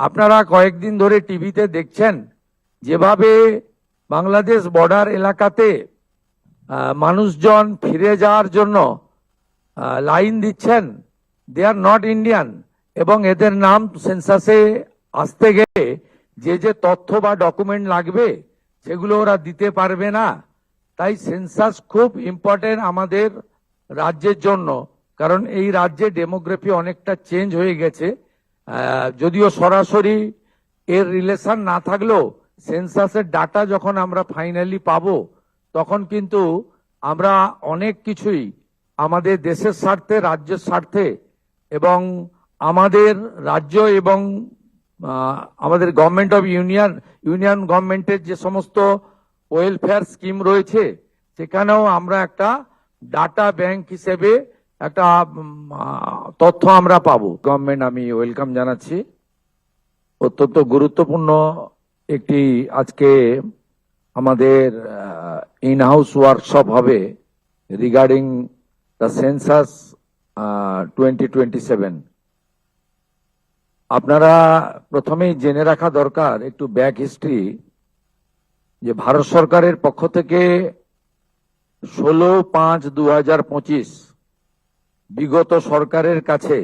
আপনারা কয়েকদিন ধরে টিভিতে দেখছেন যেভাবে বাংলাদেশ বর্ডার এলাকাতে মানুষজন ফিরে যাওয়ার জন্য লাইন দিচ্ছেন। দে আর নট ইন্ডিয়ান এবং এদের নাম সেন্সাসে আসতে গেলে যে যে তথ্য বা ডকুমেন্ট লাগবে সেগুলো ওরা দিতে পারবে না। তাই সেন্সাস খুব ইম্পর্টেন্ট আমাদের রাজ্যের জন্য, কারণ এই রাজ্যে ডেমোগ্রাফি অনেকটা চেঞ্জ হয়ে গেছে। যদিও সরাসরি এর রিলেশন না থাকলেও সেন্সাসের ডাটা যখন আমরা ফাইনালি পাবো তখন কিন্তু আমরা অনেক কিছুই আমাদের দেশের স্বার্থে, রাজ্যের স্বার্থে এবং আমাদের রাজ্য এবং আমাদের গভর্নমেন্ট অফ ইউনিয়ন গভর্নমেন্টের যে সমস্ত ওয়েলফেয়ার স্কিম রয়েছে সেখানেও আমরা একটা ডাটা ব্যাংক হিসেবে একটা তথ্য আমরা পাবো। গভর্নমেন্ট আমি ওয়েলকাম জানাচ্ছি। অত্যন্ত গুরুত্বপূর্ণ একটি আজকে আমাদের ইন হাউস ওয়ার্কশপ হবে রিগার্ডিং দ্য সেন্সাস 2027। আপনারা প্রথমেই জেনে রাখা দরকার একটু ব্যাক হিস্ট্রি, যে ভারত সরকারের পক্ষ থেকে 16/5/2025 বিগত সরকারের কাছে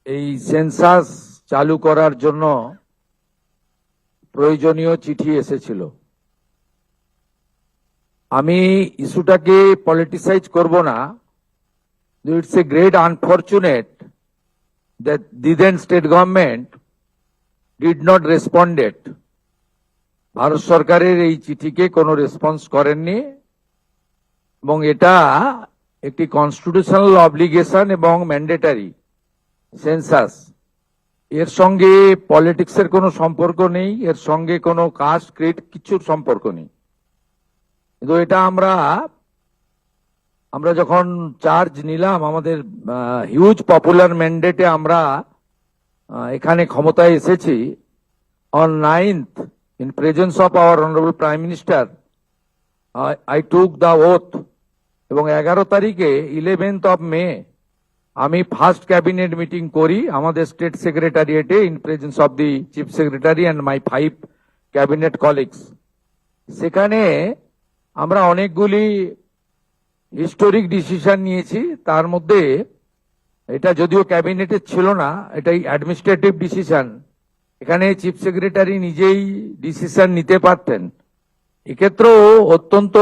এই সেন্সাস চালু করার জন্য প্রয়োজনীয় চিঠি এসেছিল। আমি ইস্যুটাকে পলিটিসাইজ করব না। It's a great unfortunate that the then state government did not respond it. Bharat সরকারের এই চিঠিকে কোনো রেসপন্স করেননি এবং এটা একটি কনস্টিটিউশনাল অব্লিগেশন এবং ম্যান্ডেটারি সেন্সাস। এর সঙ্গে পলিটিক্সের কোনো সম্পর্ক নেই, এর সঙ্গে কোনো কাস্ট ক্রিড কিছুর সম্পর্ক নেই। কিন্তু এটা আমরা যখন চার্জ নিলাম, আমাদের হিউজ পপুলার ম্যান্ডেটে আমরা এখানে ক্ষমতায় এসেছি। On 9th in presence of our honorable prime minister I took the oath এবং 11 তারিখে 11th of May আমি ফার্স্ট ক্যাবিনেট মিটিং করি আমাদের স্টেট সেক্রেটারিয়েটে in presence of the chief secretary and my 5 cabinet colleagues. সেখানে আমরা অনেকগুলি হিস্টোরিক ডিসিশন নিয়েছি। তার মধ্যে এটা যদিও ক্যাবিনেটের ছিল না, এটাই অ্যাডমিনিস্ট্রেটিভ ডিসিশন। এখানে চিফ সেক্রেটারি নিজেই ডিসিশন নিতে পারতেন। এক্ষেত্রেও অত্যন্ত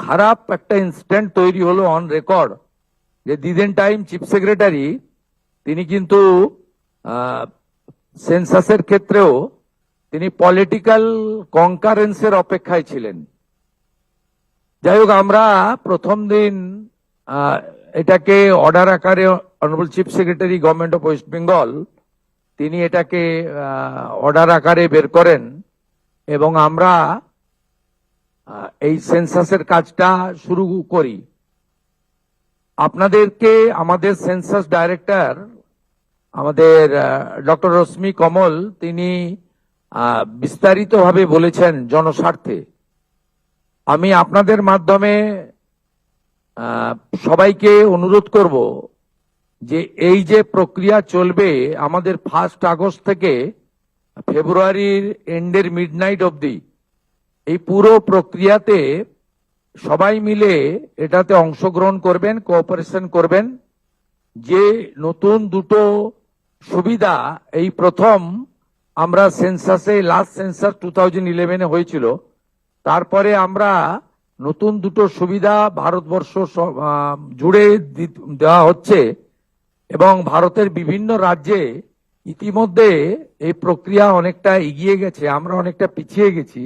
খারাপ একটা ইনসিডেন্ট তৈরি হলো অন রেকর্ড, যে দিদেন টাইম চিফ সেক্রেটারি তিনি কিন্তু সেন্সাসের ক্ষেত্রেও তিনি পলিটিক্যাল কনকারেন্সের অপেক্ষায় ছিলেন। যাই হোক, আমরা প্রথম দিন এটাকে অর্ডার আকারে honourable chief secretary government of West Bengal তিনি এটাকে অর্ডার আকারে বের করেন এবং আমরা এই সেন্সাসের কাজটা শুরু করি। আপনাদেরকে আমাদের সেন্সাস ডাইরেক্টর আমাদের ডক্টর রশ্মি কমল তিনি বিস্তারিতভাবে বলেছেন জনস্বার্থে। আমি আপনাদের মাধ্যমে সবাইকে অনুরোধ করব যে এই যে প্রক্রিয়া চলবে আমাদের 1 আগস্ট থেকে ফেব্রুয়ারির এন্ডের মিডনাইট অবধি, এই পুরো প্রক্রিয়াতে সবাই মিলে এটাতে অংশগ্রহণ করবেন, কোঅপারেশন করবেন। যে নতুন দুটো সুবিধা এই প্রথম আমরা সেন্সাসে, লাস্ট সেন্সাস 2011 হয়েছিল, তারপরে আমরা নতুন দুটো সুবিধা ভারতবর্ষ জুড়ে দেওয়া হচ্ছে এবং ভারতের বিভিন্ন রাজ্যে ইতিমধ্যে এই প্রক্রিয়া অনেকটা এগিয়ে গেছে, আমরা অনেকটা পিছিয়ে গেছি।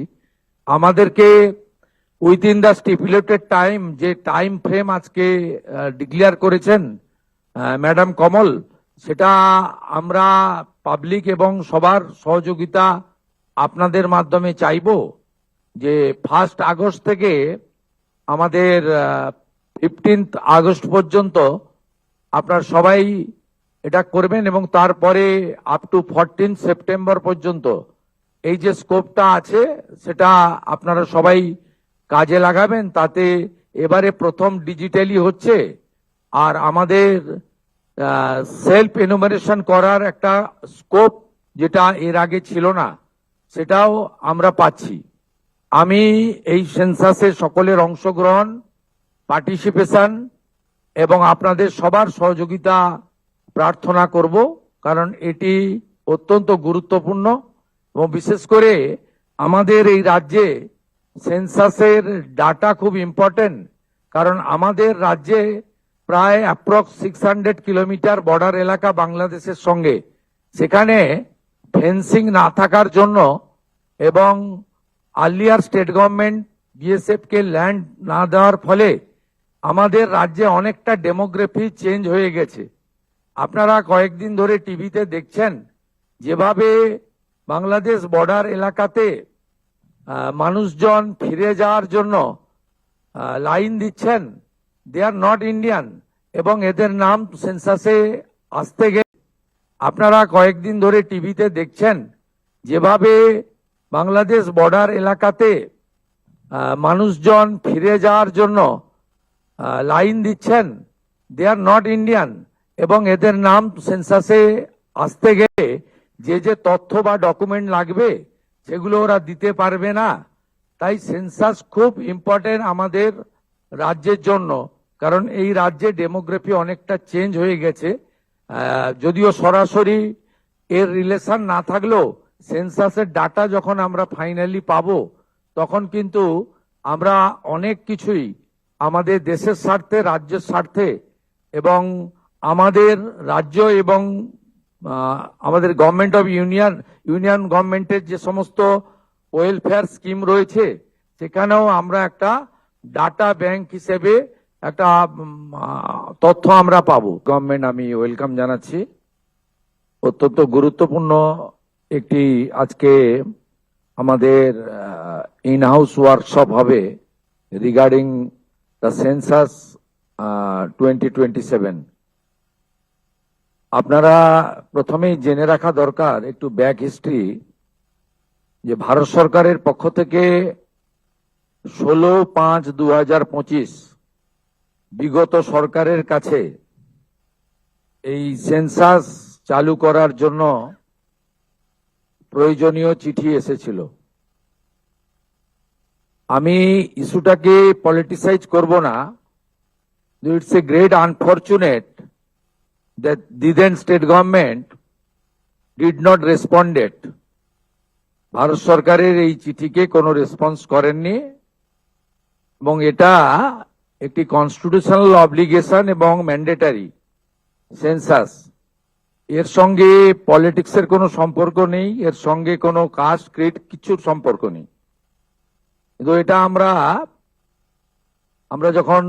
আমাদেরকে উইদিন দ্য স্টিপুলেটেড টাইম, যে টাইম ফ্রেম আজকে ডিক্লেয়ার করেছেন ম্যাডাম কমল, সেটা আমরা পাবলিক এবং সবার সহযোগিতা আপনাদের মাধ্যমে চাইব যে 1 আগস্ট থেকে আমাদের 15 আগস্ট পর্যন্ত আপনারা সবাই এটা করবেন এবং তারপরে আপ টু 14 সেপ্টেম্বর পর্যন্ত এই যে স্কোপটা আছে সেটা আপনারা সবাই কাজে লাগাবেন। তাতে এবারে প্রথম ডিজিটালি হচ্ছে আর আমাদের সেলফ এনুমারেশন করার একটা স্কোপ যেটা এর আগে ছিল না, সেটাও আমরা পাচ্ছি। আমি এই সেন্সাসে সকলের অংশগ্রহণ, পার্টিসিপেশন এবং আপনাদের সবার সহযোগিতা প্রার্থনা করব, কারণ এটি অত্যন্ত গুরুত্বপূর্ণ এবং বিশেষ করে আমাদের এই রাজ্যে সেন্সাসের ডাটা খুব ইম্পর্টেন্ট, কারণ আমাদের রাজ্যে প্রায় অ্যাপ্রক্স 600 কিলোমিটার বর্ডার এলাকা বাংলাদেশের সঙ্গে। সেখানে ফেন্সিং না থাকার জন্য এবং আর্লিয়ার স্টেট গভর্নমেন্ট বিএসএফ কে ল্যান্ড না দেওয়ার ফলে আমাদের রাজ্যে অনেকটা ডেমোগ্রাফি চেঞ্জ হয়ে গেছে। আপনারা কয়েকদিন ধরে টিভিতে দেখছেন যেভাবে বাংলাদেশ বর্ডার এলাকাতে মানুষজন ফিরে যাওয়ার জন্য লাইন দিচ্ছেন, দে আর নট ইন্ডিয়ান, এবং এদের নাম সেন্সাসে আসতে গেলে আপনারা কয়েকদিন ধরে টিভিতে দেখছেন যেভাবে বাংলাদেশ বর্ডার এলাকাতে মানুষজন ফিরে যাওয়ার জন্য লাইন দিচ্ছেন, দে আর নট ইন্ডিয়ান, এবং এদের নাম সেন্সাসে আসতে গেলে যে যে তথ্য বা ডকুমেন্ট লাগবে সেগুলো ওরা দিতে পারবে না। তাই সেন্সাস খুব ইম্পর্টেন্ট আমাদের রাজ্যের জন্য, কারণ এই রাজ্যে ডেমোগ্রাফি অনেকটা চেঞ্জ হয়ে গেছে। যদিও সরাসরি এর রিলেশন না থাকলেও সেন্সাসের ডাটা যখন আমরা ফাইনালি পাবো, তখন কিন্তু আমরা অনেক কিছুই আমাদের দেশের স্বার্থে, রাজ্যের স্বার্থে এবং আমাদের রাজ্য এবং আমাদের গভর্নমেন্ট অফ ইউনিয়ন গভর্নমেন্টের যে সমস্ত ওয়েলফেয়ার স্কিম রয়েছে, সেখানেও আমরা একটা ডাটা ব্যাংক হিসেবে একটা তথ্য আমরা পাবো। গভর্নমেন্ট আমি ওয়েলকাম জানাচ্ছি। অত্যন্ত গুরুত্বপূর্ণ একটি আজকে আমাদের ইন হাউস ওয়ার্কশপ হবে রিগার্ডিং দ্য সেন্সাস 2027। আপনারা প্রথমেই জেনে রাখা দরকার একটু ব্যাক হিস্ট্রি, যে ভারত সরকারের পক্ষ থেকে 16/5/2025 বিগত সরকারের কাছে এই সেন্সাস চালু করার জন্য প্রয়োজনীয় চিঠি এসেছিল। আমি ইস্যুটাকে পলিটিসাইজ করব না, it's a great unfortunate that the then state government did not responded. Bharat সরকারের এই চিঠিকে কোনো রেসপন্স করেননি এবং এটা একটি কনস্টিটিউশনাল অব্লিগেশন এবং ম্যান্ডেটারি সেন্সাস। এর সঙ্গে পলিটিক্সের কোনো সম্পর্ক নেই, এর সঙ্গে কোনো কাস্ট ক্রিড কিছুর সম্পর্ক নেই। কিন্তু এটা আমরা যখন